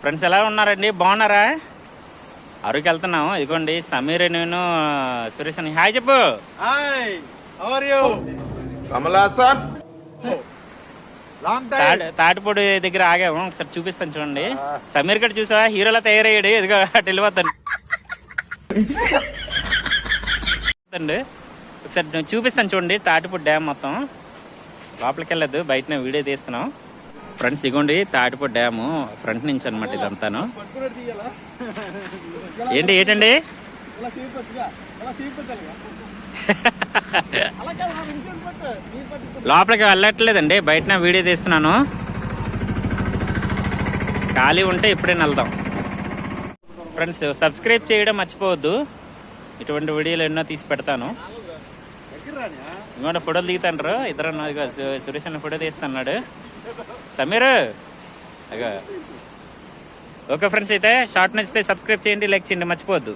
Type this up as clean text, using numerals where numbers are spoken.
Friends ఎలా ఉన్నారండి, బాగున్నారా? అరకు వెళ్తున్నాము. ఇదిగోండి సమీర్, నేను, సురేష్ అని. హాయ్ చెప్పు. తాటిపూడి దగ్గర ఆగాము, ఒకసారి చూపిస్తాను చూడండి. సమీర్ గడ్ చూసా, హీరోలా తయారయ్యాడు. ఇదిగో అటు వెళ్ళిపోతాను. ఒకసారి చూపిస్తాను చూడండి తాటిపూడి డ్యామ్ మొత్తం. లోపలికి వెళ్ళదు, బయటనే వీడియో తీస్తున్నాం. ఫ్రెండ్స్ ఇగోండి తాటిపూడి డ్యాము ఫ్రంట్ నుంచి అనమాట ఇదంతాను. ఏంటండి లోపలికి వెళ్ళట్లేదండి, బయటనే వీడియో తీస్తున్నాను. ఖాళీ ఉంటే ఇప్పుడే వెళ్దాం. ఫ్రెండ్స్ సబ్స్క్రైబ్ చేయడం మర్చిపోవద్దు, ఇటువంటి వీడియోలు ఎన్నో తీసి పెడతాను. ఇంకోటి ఫోటోలు దిగుతాండ్రు ఇద్దరు. సురేష్ అన్న ఫోటో తీస్తున్నాడు. సమీర్ ఓకే ఫ్రెండ్స్, అయితే షార్ట్ నచ్చితే సబ్స్క్రైబ్ చేయండి, లైక్ చేయండి, మర్చిపోవద్దు.